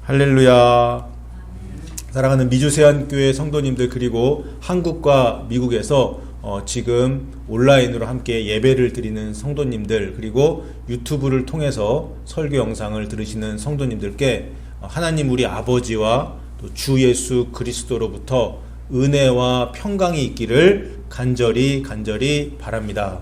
할렐루야. 사랑하는 미주세안교회 성도님들, 그리고 한국과 미국에서 지금 온라인으로 함께 예배를 드리는 성도님들, 그리고 유튜브를 통해서 설교 영상을 들으시는 성도님들께 하나님 우리 아버지와 또 주 예수 그리스도로부터 은혜와 평강이 있기를 간절히 바랍니다.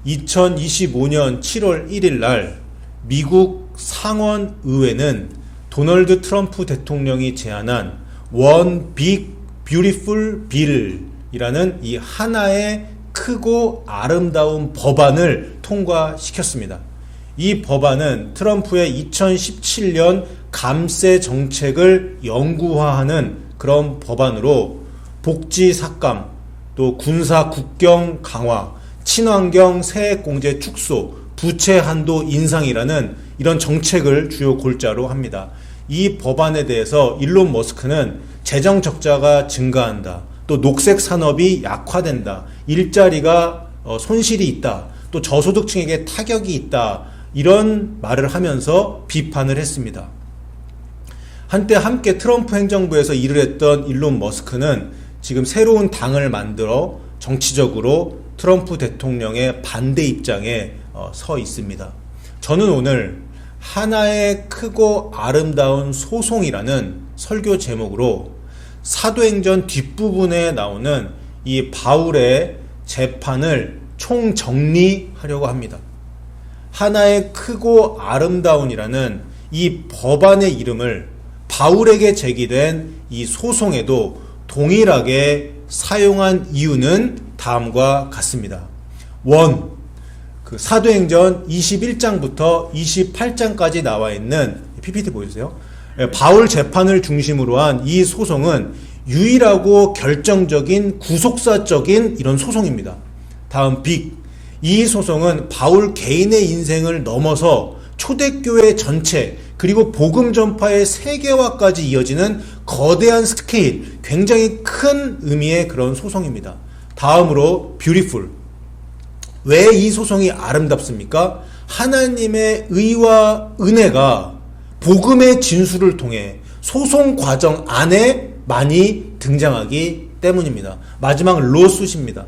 2025년 7월 1일 날 미국 상원의회는 도널드 트럼프 대통령이 제안한 One Big Beautiful Bill이라는 이 하나의 크고 아름다운 법안을 통과시켰습니다. 이 법안은 트럼프의 2017년 감세 정책을 영구화하는 그런 법안으로 복지 삭감, 또 군사 국경 강화, 친환경 세액공제 축소, 부채 한도 인상이라는 이런 정책을 주요 골자로 합니다. 이 법안에 대해서 일론 머스크는 재정 적자가 증가한다, 또 녹색 산업이 약화된다, 일자리가 손실이 있다, 또 저소득층에게 타격이 있다, 이런 말을 하면서 비판을 했습니다. 한때 함께 트럼프 행정부에서 일을 했던 일론 머스크는 지금 새로운 당을 만들어 정치적으로 트럼프 대통령의 반대 입장에 서 있습니다. 저는 오늘 하나의 크고 아름다운 소송이라는 설교 제목으로 사도행전 뒷부분에 나오는 이 바울의 재판을 총정리하려고 합니다. 하나의 크고 아름다운이라는 이 법안의 이름을 바울에게 제기된 이 소송에도 동일하게 사용한 이유는 다음과 같습니다. 사도행전 21장부터 28장까지 나와 있는 PPT 보여주세요. 바울 재판을 중심으로 한 이 소송은 유일하고 결정적인 구속사적인 이런 소송입니다. 다음 이 소송은 바울 개인의 인생을 넘어서 초대교회 전체, 그리고 복음 전파의 세계화까지 이어지는 거대한 스케일, 굉장히 큰 의미의 그런 소송입니다. 다음으로 beautiful. 왜 이 소송이 아름답습니까? 하나님의 의와 은혜가 복음의 진술을 통해 소송 과정 안에 많이 등장하기 때문입니다. 마지막 로스십니다.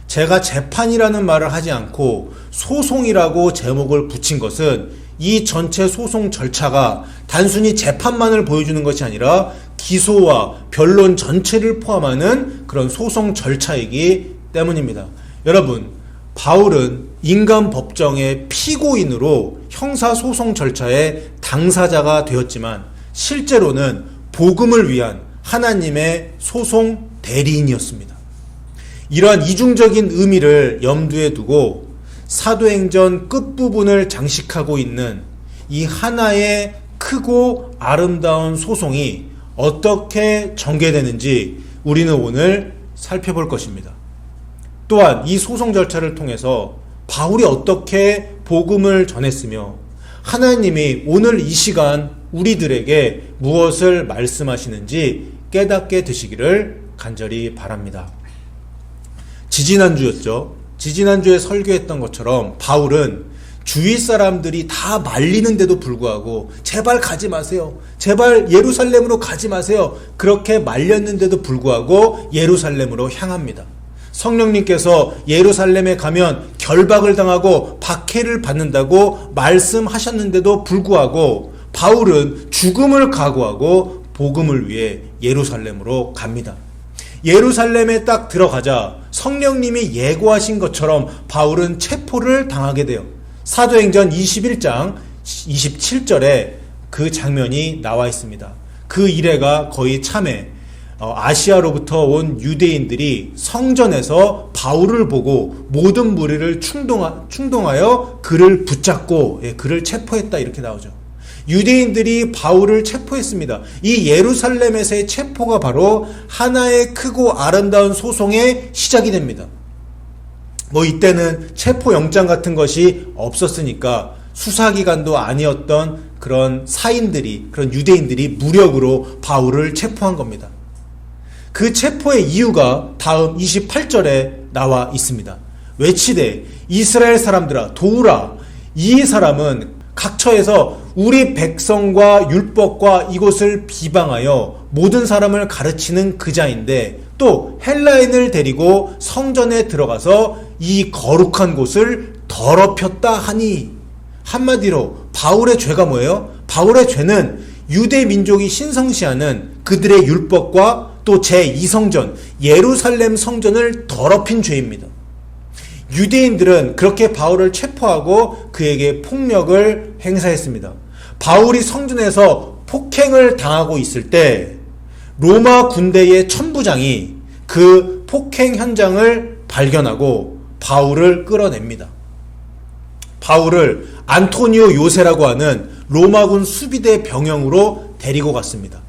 제가 재판이라는 말을 하지 않고 소송이라고 제목을 붙인 것은 이 전체 소송 절차가 단순히 재판만을 보여주는 것이 아니라 기소와 변론 전체를 포함하는 그런 소송 절차이기 때문입니다. 여러분, 바울은 인간 법정의 피고인으로 형사소송 절차의 당사자가 되었지만 실제로는 복음을 위한 하나님의 소송 대리인이었습니다. 이러한 이중적인 의미를 염두에 두고 사도행전 끝부분을 장식하고 있는 이 하나의 크고 아름다운 소송이 어떻게 전개되는지 우리는 오늘 살펴볼 것입니다. 또한 이 소송 절차를 통해서 바울이 어떻게 복음을 전했으며 하나님이 오늘 이 시간 우리들에게 무엇을 말씀하시는지 깨닫게 되시기를 간절히 바랍니다. 지지난주였죠. 지지난주에 설교했던 것처럼 바울은 주위 사람들이 다 말리는데도 불구하고 제발 가지 마세요, 제발 예루살렘으로 가지 마세요, 그렇게 말렸는데도 불구하고 예루살렘으로 향합니다. 성령님께서 예루살렘에 가면 결박을 당하고 박해를 받는다고 말씀하셨는데도 불구하고 바울은 죽음을 각오하고 복음을 위해 예루살렘으로 갑니다. 예루살렘에 딱 들어가자 성령님이 예고하신 것처럼 바울은 체포를 당하게 돼요. 사도행전 21장 27절에 그 장면이 나와 있습니다. 그 이래가 거의 참에 아시아로부터 온 유대인들이 성전에서 바울을 보고 모든 무리를 충동하여 그를 붙잡고 그를 체포했다, 이렇게 나오죠. 유대인들이 바울을 체포했습니다. 이 예루살렘에서의 체포가 바로 하나의 크고 아름다운 소송의 시작이 됩니다. 이때는 체포영장 같은 것이 없었으니까 수사기관도 아니었던 그런 사인들이, 그런 유대인들이 무력으로 바울을 체포한 겁니다. 그 체포의 이유가 다음 28절에 나와 있습니다. 외치되 이스라엘 사람들아 도우라, 이 사람은 각처에서 우리 백성과 율법과 이것을 비방하여 모든 사람을 가르치는 그 자인데 또 헬라인을 데리고 성전에 들어가서 이 거룩한 곳을 더럽혔다 하니, 한마디로 바울의 죄가 뭐예요? 바울의 죄는 유대 민족이 신성시하는 그들의 율법과 또 제2성전 예루살렘 성전을 더럽힌 죄입니다. 유대인들은 그렇게 바울을 체포하고 그에게 폭력을 행사했습니다. 바울이 성전에서 폭행을 당하고 있을 때 로마 군대의 천부장이 그 폭행 현장을 발견하고 바울을 끌어냅니다. 바울을 안토니오 요세라고 하는 로마군 수비대 병영으로 데리고 갔습니다.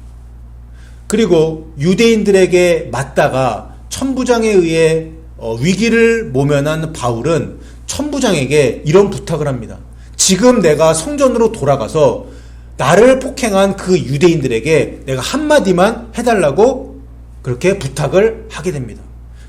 그리고 유대인들에게 맞다가 천부장에 의해 위기를 모면한 바울은 천부장에게 이런 부탁을 합니다. 지금 내가 성전으로 돌아가서 나를 폭행한 그 유대인들에게 내가 한마디만 해달라고 그렇게 부탁을 하게 됩니다.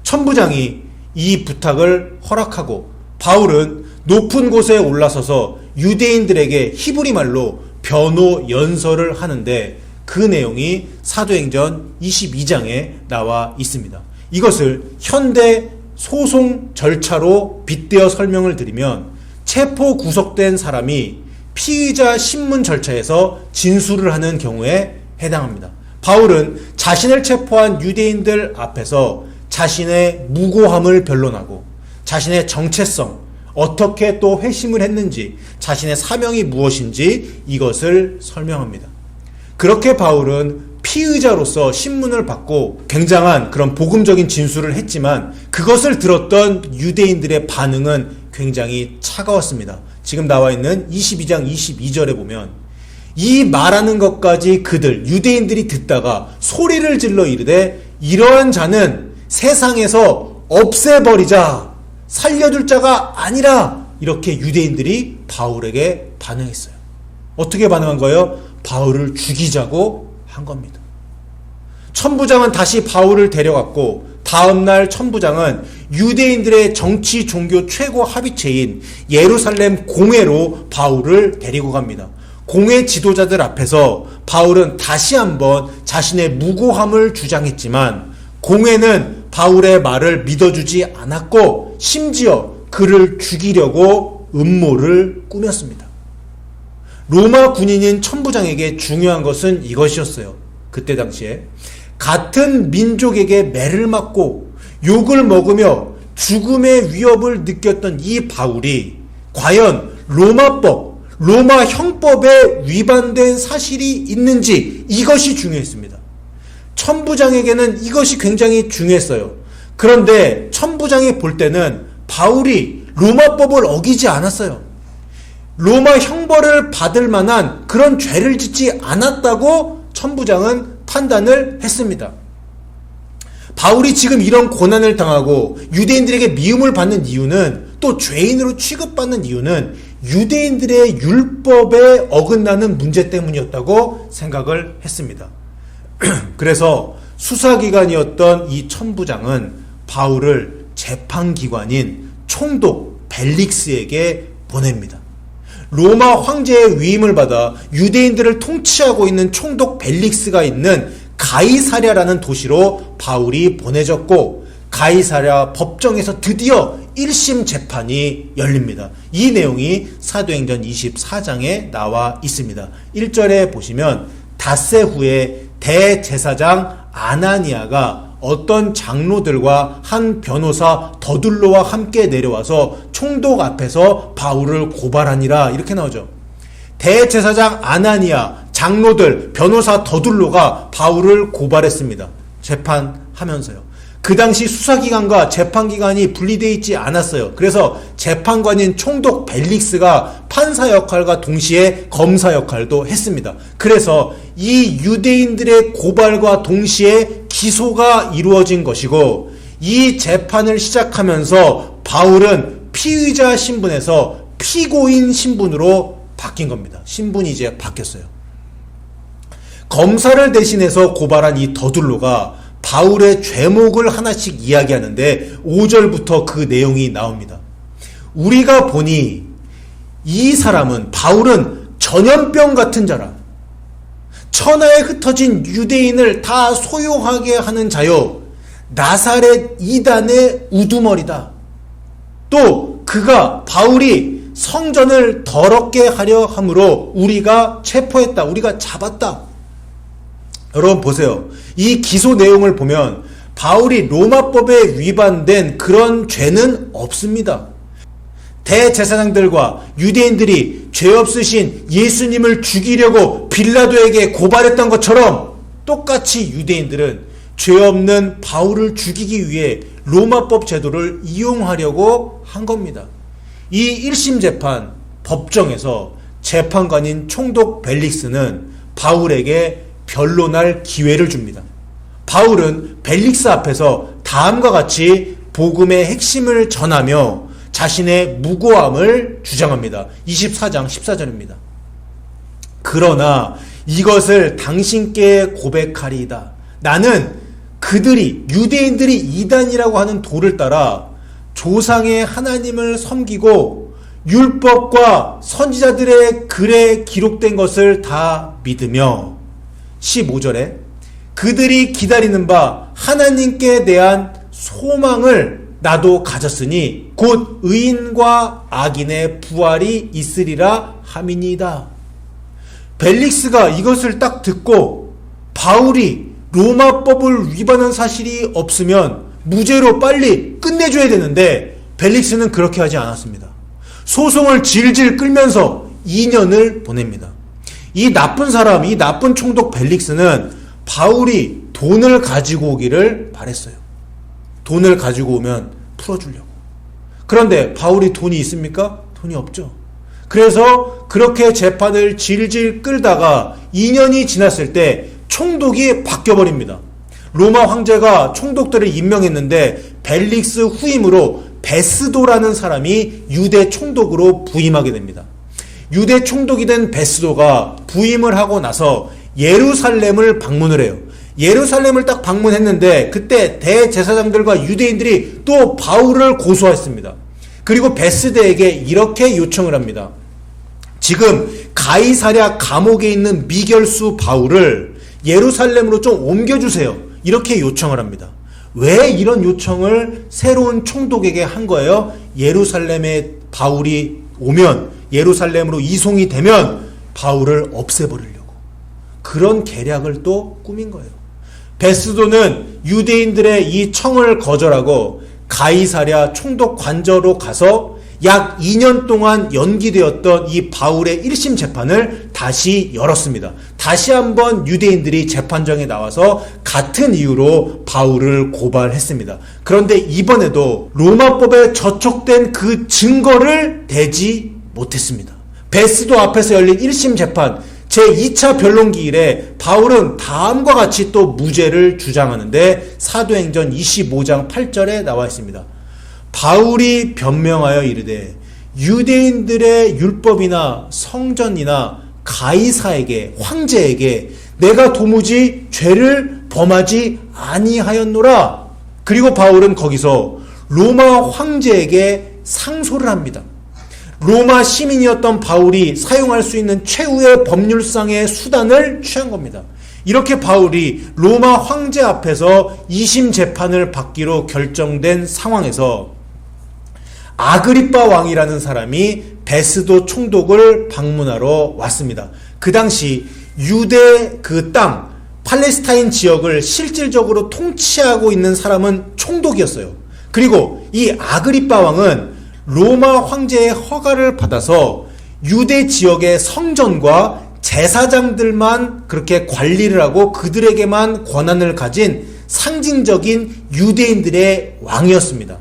천부장이 이 부탁을 허락하고 바울은 높은 곳에 올라서서 유대인들에게 히브리 말로 변호 연설을 하는데 그 내용이 사도행전 22장에 나와 있습니다. 이것을 현대 소송 절차로 빗대어 설명을 드리면 체포 구속된 사람이 피의자 신문 절차에서 진술을 하는 경우에 해당합니다. 바울은 자신을 체포한 유대인들 앞에서 자신의 무고함을 변론하고 자신의 정체성, 어떻게 또 회심을 했는지, 자신의 사명이 무엇인지 이것을 설명합니다. 그렇게 바울은 피의자로서 신문을 받고 굉장한 그런 복음적인 진술을 했지만 그것을 들었던 유대인들의 반응은 굉장히 차가웠습니다. 지금 나와 있는 22장 22절에 보면 이 말하는 것까지 그들 유대인들이 듣다가 소리를 질러 이르되 이러한 자는 세상에서 없애버리자, 살려둘 자가 아니라, 이렇게 유대인들이 바울에게 반응했어요. 어떻게 반응한 거예요? 바울을 죽이자고 한 겁니다. 천부장은 다시 바울을 데려갔고 다음날 천부장은 유대인들의 정치 종교 최고 합의체인 예루살렘 공회로 바울을 데리고 갑니다. 공회 지도자들 앞에서 바울은 다시 한번 자신의 무고함을 주장했지만 공회는 바울의 말을 믿어주지 않았고 심지어 그를 죽이려고 음모를 꾸몄습니다. 로마 군인인 천부장에게 중요한 것은 이것이었어요. 그때 당시에 같은 민족에게 매를 맞고 욕을 먹으며 죽음의 위협을 느꼈던 이 바울이 과연 로마법, 로마 형법에 위반된 사실이 있는지, 이것이 중요했습니다. 천부장에게는 이것이 굉장히 중요했어요. 그런데 천부장이 볼 때는 바울이 로마법을 어기지 않았어요. 로마 형벌을 받을 만한 그런 죄를 짓지 않았다고 천부장은 판단을 했습니다. 바울이 지금 이런 고난을 당하고 유대인들에게 미움을 받는 이유는, 또 죄인으로 취급받는 이유는 유대인들의 율법에 어긋나는 문제 때문이었다고 생각을 했습니다. 그래서 수사기관이었던 이 천부장은 바울을 재판기관인 총독 벨릭스에게 보냅니다. 로마 황제의 위임을 받아 유대인들을 통치하고 있는 총독 벨릭스가 있는 가이사랴라는 도시로 바울이 보내졌고, 가이사랴 법정에서 드디어 1심 재판이 열립니다. 이 내용이 사도행전 24장에 나와 있습니다. 1절에 보시면 닷새 후에 대제사장 아나니아가 어떤 장로들과 한 변호사 더둘로와 함께 내려와서 총독 앞에서 바울을 고발하니라, 이렇게 나오죠. 대제사장 아나니아, 장로들, 변호사 더둘로가 바울을 고발했습니다. 재판하면서요. 그 당시 수사기관과 재판기관이 분리되어 있지 않았어요. 그래서 재판관인 총독 벨릭스가 판사 역할과 동시에 검사 역할도 했습니다. 그래서 이 유대인들의 고발과 동시에 기소가 이루어진 것이고, 이 재판을 시작하면서 바울은 피의자 신분에서 피고인 신분으로 바뀐 겁니다. 신분이 이제 바뀌었어요. 검사를 대신해서 고발한 이 더둘로가 바울의 죄목을 하나씩 이야기하는데 5절부터 그 내용이 나옵니다. 우리가 보니 이 사람은, 바울은 전염병 같은 자라. 천하에 흩어진 유대인을 다 소용하게 하는 자요, 나사렛 이단의 우두머리다. 또 그가, 바울이 성전을 더럽게 하려 함으로 우리가 체포했다, 우리가 잡았다. 여러분 보세요. 이 기소 내용을 보면 바울이 로마법에 위반된 그런 죄는 없습니다. 대제사장들과 유대인들이 죄 없으신 예수님을 죽이려고 빌라도에게 고발했던 것처럼 똑같이 유대인들은 죄 없는 바울을 죽이기 위해 로마법 제도를 이용하려고 한 겁니다. 이 1심 재판 법정에서 재판관인 총독 벨릭스는 바울에게 변론할 기회를 줍니다. 바울은 벨릭스 앞에서 다음과 같이 복음의 핵심을 전하며 자신의 무고함을 주장합니다. 24장 14절입니다. 그러나 이것을 당신께 고백하리이다. 나는 그들이, 유대인들이 이단이라고 하는 도를 따라 조상의 하나님을 섬기고 율법과 선지자들의 글에 기록된 것을 다 믿으며, 15절에 그들이 기다리는 바 하나님께 대한 소망을 나도 가졌으니 곧 의인과 악인의 부활이 있으리라 함이니이다. 벨릭스가 이것을 딱 듣고 바울이 로마법을 위반한 사실이 없으면 무죄로 빨리 끝내줘야 되는데 벨릭스는 그렇게 하지 않았습니다. 소송을 질질 끌면서 2년을 보냅니다. 이 나쁜 사람, 이 나쁜 총독 벨릭스는 바울이 돈을 가지고 오기를 바랬어요. 돈을 가지고 오면 풀어주려고. 그런데 바울이 돈이 있습니까? 돈이 없죠. 그래서 그렇게 재판을 질질 끌다가 2년이 지났을 때 총독이 바뀌어버립니다. 로마 황제가 총독들을 임명했는데 벨릭스 후임으로 베스도라는 사람이 유대 총독으로 부임하게 됩니다. 유대 총독이 된 베스도가 부임을 하고 나서 예루살렘을 방문을 해요. 예루살렘을 딱 방문했는데 그때 대제사장들과 유대인들이 또 바울을 고소했습니다. 그리고 베스도에게 이렇게 요청을 합니다. 지금 가이사랴 감옥에 있는 미결수 바울을 예루살렘으로 좀 옮겨주세요. 이렇게 요청을 합니다. 왜 이런 요청을 새로운 총독에게 한 거예요? 예루살렘에 바울이 오면, 예루살렘으로 이송이 되면 바울을 없애버리려고. 그런 계략을 또 꾸민 거예요. 베스도는 유대인들의 이 청을 거절하고 가이사랴 총독 관저로 가서 약 2년 동안 연기되었던 이 바울의 1심 재판을 다시 열었습니다. 다시 한번 유대인들이 재판정에 나와서 같은 이유로 바울을 고발했습니다. 그런데 이번에도 로마법에 저촉된 그 증거를 대지 못했습니다. 베스도 앞에서 열린 1심 재판 제2차 변론기일에 바울은 다음과 같이 또 무죄를 주장하는데 사도행전 25장 8절에 나와 있습니다. 바울이 변명하여 이르되 유대인들의 율법이나 성전이나 가이사에게, 황제에게 내가 도무지 죄를 범하지 아니하였노라. 그리고 바울은 거기서 로마 황제에게 상소를 합니다. 로마 시민이었던 바울이 사용할 수 있는 최후의 법률상의 수단을 취한 겁니다. 이렇게 바울이 로마 황제 앞에서 2심 재판을 받기로 결정된 상황에서 아그리빠 왕이라는 사람이 베스도 총독을 방문하러 왔습니다. 그 당시 유대 그 땅, 팔레스타인 지역을 실질적으로 통치하고 있는 사람은 총독이었어요. 그리고 이 아그리빠 왕은 로마 황제의 허가를 받아서 유대 지역의 성전과 제사장들만 그렇게 관리를 하고 그들에게만 권한을 가진 상징적인 유대인들의 왕이었습니다.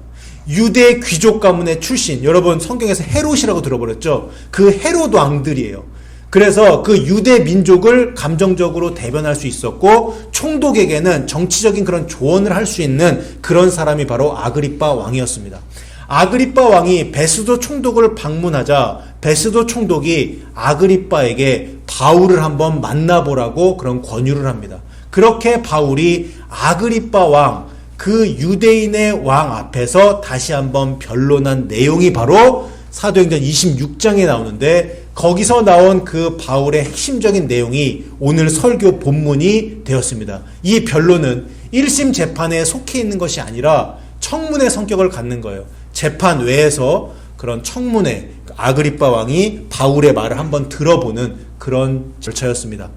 유대 귀족 가문의 출신, 여러분 성경에서 헤롯이라고 들어버렸죠. 그 헤롯 왕들이에요. 그래서 그 유대 민족을 감정적으로 대변할 수 있었고 총독에게는 정치적인 그런 조언을 할 수 있는 그런 사람이 바로 아그리빠 왕이었습니다. 아그리빠 왕이 베스도 총독을 방문하자 베스도 총독이 아그리빠에게 바울을 한번 만나보라고 그런 권유를 합니다. 그렇게 바울이 아그리빠 왕, 그 유대인의 왕 앞에서 다시 한번 변론한 내용이 바로 사도행전 26장에 나오는데 거기서 나온 그 바울의 핵심적인 내용이 오늘 설교 본문이 되었습니다. 이 변론은 1심 재판에 속해 있는 것이 아니라 청문회 성격을 갖는 거예요. 재판 외에서 그런 청문회, 아그리빠 왕이 바울의 말을 한번 들어보는 그런 절차였습니다.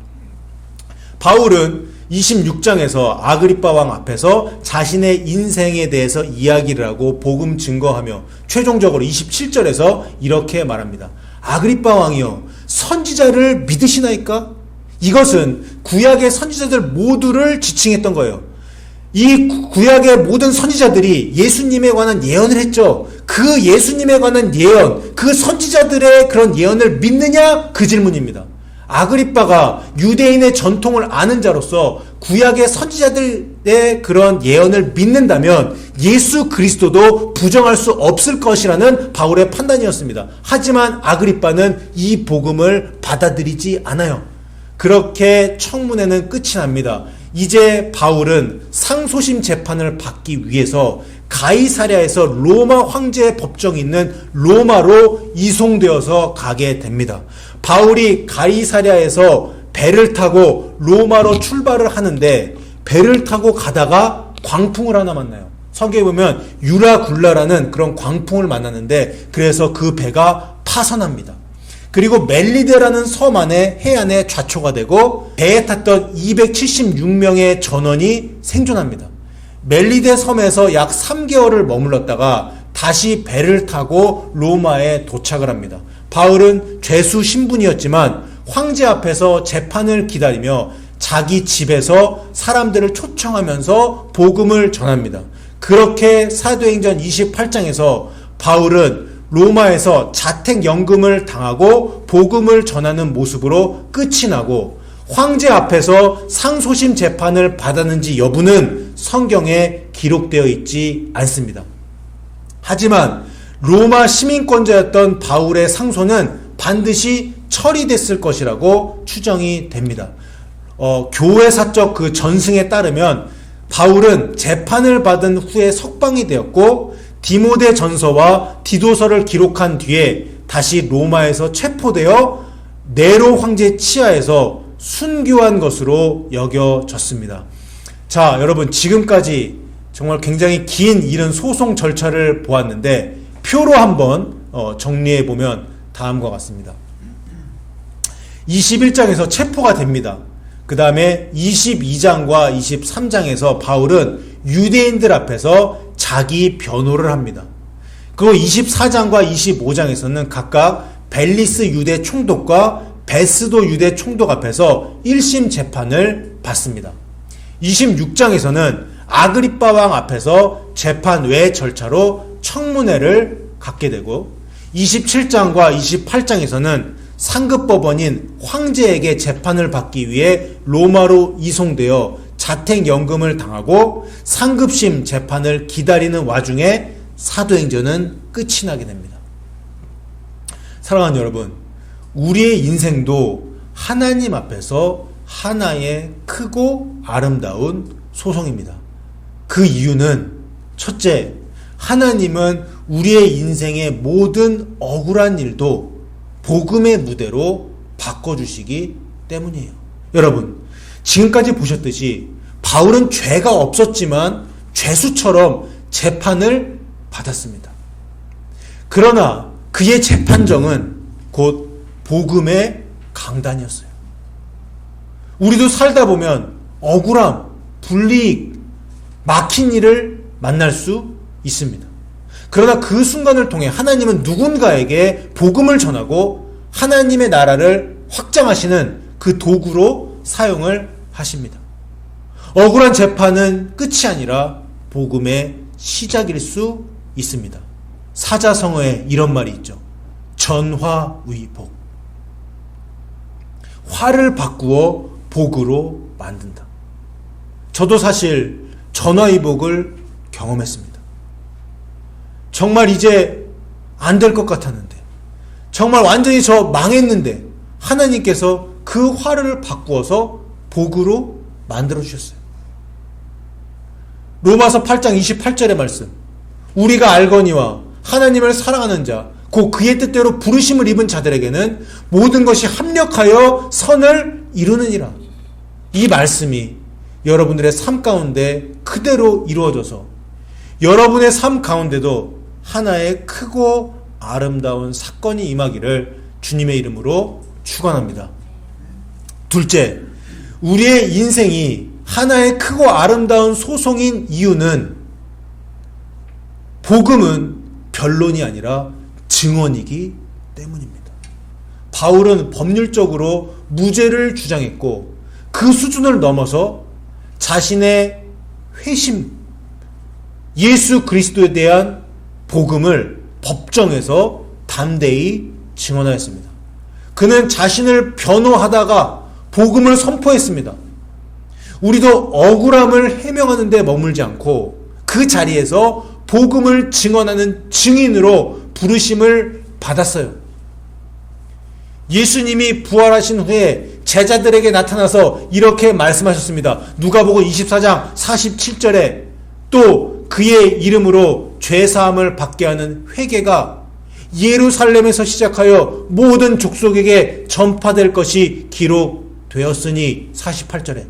바울은 26장에서 아그리빠 왕 앞에서 자신의 인생에 대해서 이야기를 하고 복음 증거하며 최종적으로 27절에서 이렇게 말합니다. 아그리빠 왕이여, 선지자를 믿으시나이까? 이것은 구약의 선지자들 모두를 지칭했던 거예요. 이 구약의 모든 선지자들이 예수님에 관한 예언을 했죠. 그 예수님에 관한 예언, 그 선지자들의 그런 예언을 믿느냐? 그 질문입니다. 아그리빠가 유대인의 전통을 아는 자로서 구약의 선지자들의 그런 예언을 믿는다면 예수 그리스도도 부정할 수 없을 것이라는 바울의 판단이었습니다. 하지만 아그리빠는 이 복음을 받아들이지 않아요. 그렇게 청문회는 끝이 납니다. 이제 바울은 상소심 재판을 받기 위해서 가이사랴에서 로마 황제의 법정이 있는 로마로 이송되어서 가게 됩니다. 바울이 가이사랴에서 배를 타고 로마로 출발을 하는데 배를 타고 가다가 광풍을 하나 만나요. 성경에 보면 유라굴라라는 그런 광풍을 만났는데 그래서 그 배가 파선합니다. 그리고 멜리데라는 섬 안에 해안에 좌초가 되고 배에 탔던 276명의 전원이 생존합니다. 멜리데 섬에서 약 3개월을 머물렀다가 다시 배를 타고 로마에 도착을 합니다. 바울은 죄수 신분이었지만 황제 앞에서 재판을 기다리며 자기 집에서 사람들을 초청하면서 복음을 전합니다. 그렇게 사도행전 28장에서 바울은 로마에서 자택연금을 당하고 복음을 전하는 모습으로 끝이 나고 황제 앞에서 상소심 재판을 받았는지 여부는 성경에 기록되어 있지 않습니다. 하지만 로마 시민권자였던 바울의 상소는 반드시 처리됐을 것이라고 추정이 됩니다. 교회사적 그 전승에 따르면 바울은 재판을 받은 후에 석방이 되었고 디모데 전서와 디도서를 기록한 뒤에 다시 로마에서 체포되어 네로 황제 치하에서 순교한 것으로 여겨졌습니다. 자, 여러분, 지금까지 정말 굉장히 긴 이런 소송 절차를 보았는데 표로 한번 정리해 보면 다음과 같습니다. 21장에서 체포가 됩니다. 그 다음에 22장과 23장에서 바울은 유대인들 앞에서 자기 변호를 합니다. 그리고 24장과 25장에서는 각각 벨리스 유대 총독과 베스도 유대 총독 앞에서 1심 재판을 받습니다. 26장에서는 아그리빠 왕 앞에서 재판 외 절차로 청문회를 갖게 되고 27장과 28장에서는 상급법원인 황제에게 재판을 받기 위해 로마로 이송되어 자택연금을 당하고 상급심 재판을 기다리는 와중에 사도행전은 끝이 나게 됩니다. 사랑하는 여러분, 우리의 인생도 하나님 앞에서 하나의 크고 아름다운 소송입니다. 그 이유는 첫째, 하나님은 우리의 인생의 모든 억울한 일도 복음의 무대로 바꿔주시기 때문이에요. 여러분, 지금까지 보셨듯이 바울은 죄가 없었지만 죄수처럼 재판을 받았습니다. 그러나 그의 재판정은 곧 복음의 강단이었어요. 우리도 살다 보면 억울함, 불이익, 막힌 일을 만날 수 있습니다. 그러나 그 순간을 통해 하나님은 누군가에게 복음을 전하고 하나님의 나라를 확장하시는 그 도구로 사용을 하십니다. 억울한 재판은 끝이 아니라 복음의 시작일 수 있습니다. 사자성어에 이런 말이 있죠. 전화위복. 화를 바꾸어 복으로 만든다. 저도 사실 전화위복을 경험했습니다. 정말 이제 안 될 것 같았는데, 정말 완전히 저 망했는데 하나님께서 그 화를 바꾸어서 복으로 만들어 주셨어요. 로마서 8장 28절의 말씀, 우리가 알거니와 하나님을 사랑하는 자 곧 그의 뜻대로 부르심을 입은 자들에게는 모든 것이 합력하여 선을 이루느니라. 이 말씀이 여러분들의 삶 가운데 그대로 이루어져서 여러분의 삶 가운데도 하나의 크고 아름다운 사건이 임하기를 주님의 이름으로 축원합니다. 둘째, 우리의 인생이 하나의 크고 아름다운 소송인 이유는 복음은 변론이 아니라 증언이기 때문입니다. 바울은 법률적으로 무죄를 주장했고 그 수준을 넘어서 자신의 회심, 예수 그리스도에 대한 복음을 법정에서 담대히 증언하였습니다. 그는 자신을 변호하다가 복음을 선포했습니다. 우리도 억울함을 해명하는 데 머물지 않고 그 자리에서 복음을 증언하는 증인으로 부르심을 받았어요. 예수님이 부활하신 후에 제자들에게 나타나서 이렇게 말씀하셨습니다. 누가복음 24장 47절에 또 그의 이름으로 죄사함을 받게 하는 회개가 예루살렘에서 시작하여 모든 족속에게 전파될 것이 기록되었으니 48절에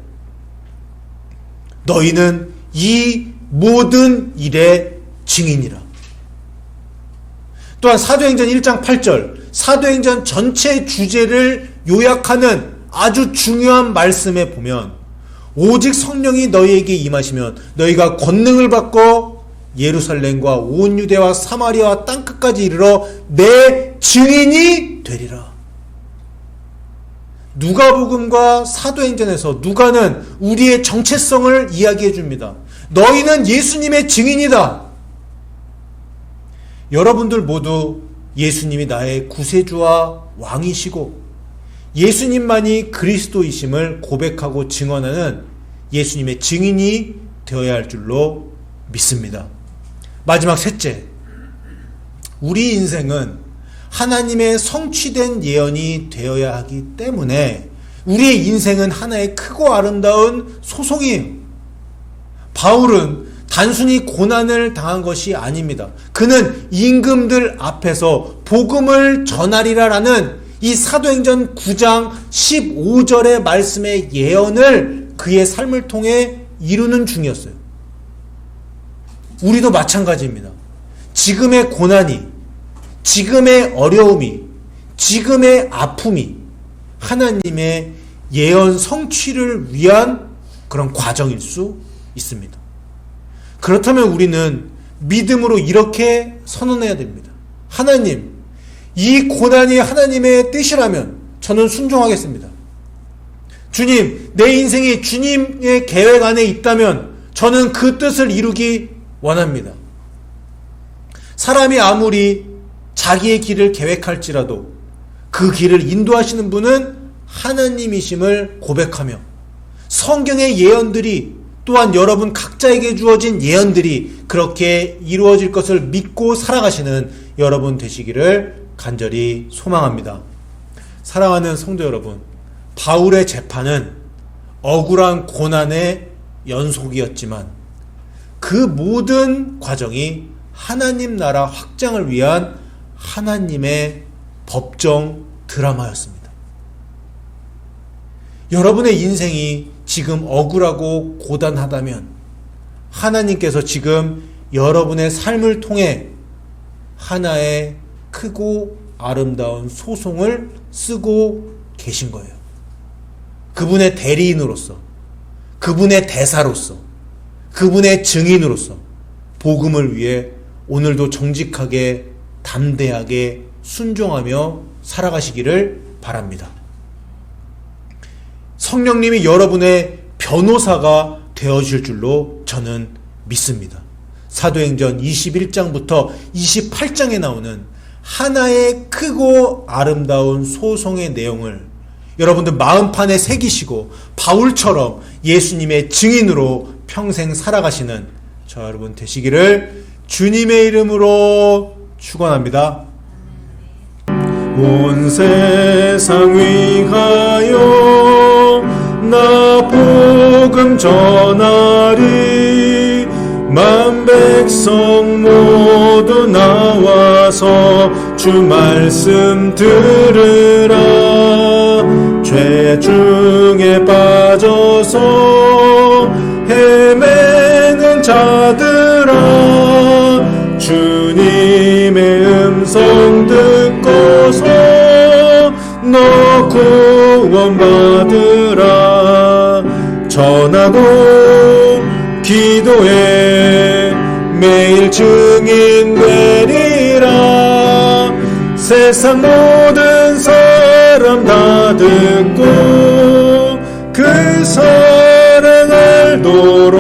너희는 이 모든 일의 증인이라. 또한 사도행전 1장 8절 사도행전 전체 주제를 요약하는 아주 중요한 말씀에 보면 오직 성령이 너희에게 임하시면 너희가 권능을 받고 예루살렘과 온 유대와 사마리아와 땅끝까지 이르러 내 증인이 되리라. 누가복음과 사도행전에서 누가는 우리의 정체성을 이야기해 줍니다. 너희는 예수님의 증인이다. 여러분들 모두 예수님이 나의 구세주와 왕이시고 예수님만이 그리스도이심을 고백하고 증언하는 예수님의 증인이 되어야 할 줄로 믿습니다. 마지막 셋째, 우리 인생은 하나님의 성취된 예언이 되어야 하기 때문에 우리의 인생은 하나의 크고 아름다운 소송이에요. 바울은 단순히 고난을 당한 것이 아닙니다. 그는 임금들 앞에서 복음을 전하리라라는 이 사도행전 9장 15절의 말씀의 예언을 그의 삶을 통해 이루는 중이었어요. 우리도 마찬가지입니다. 지금의 고난이, 지금의 어려움이, 지금의 아픔이 하나님의 예언 성취를 위한 그런 과정일 수 있습니다. 그렇다면 우리는 믿음으로 이렇게 선언해야 됩니다. 하나님, 이 고난이 하나님의 뜻이라면 저는 순종하겠습니다. 주님, 내 인생이 주님의 계획 안에 있다면 저는 그 뜻을 이루기 원합니다. 사람이 아무리 자기의 길을 계획할지라도 그 길을 인도하시는 분은 하나님이심을 고백하며 성경의 예언들이 또한 여러분 각자에게 주어진 예언들이 그렇게 이루어질 것을 믿고 살아가시는 여러분 되시기를 간절히 소망합니다. 사랑하는 성도 여러분, 바울의 재판은 억울한 고난의 연속이었지만 그 모든 과정이 하나님 나라 확장을 위한 하나님의 법정 드라마였습니다. 여러분의 인생이 지금 억울하고 고단하다면 하나님께서 지금 여러분의 삶을 통해 하나의 크고 아름다운 소송을 쓰고 계신 거예요. 그분의 대리인으로서, 그분의 대사로서, 그분의 증인으로서 복음을 위해 오늘도 정직하게 담대하게 순종하며 살아가시기를 바랍니다. 성령님이 여러분의 변호사가 되어질 줄로 저는 믿습니다. 사도행전 21장부터 28장에 나오는 하나의 크고 아름다운 소송의 내용을 여러분들 마음판에 새기시고 바울처럼 예수님의 증인으로 평생 살아가시는 저 여러분 되시기를 주님의 이름으로 축원합니다. 온 세상 위하여 나 복음 전하리 만 백성 모두 나와서 주 말씀 들으라. 죄 중에 빠져서 헤매는 자들아, 주님의 음성 듣고서 너 구원받으라. 전하고 기도해 매일 증인 되리라. 세상 모든 사람 다 듣고 그 사랑 알도록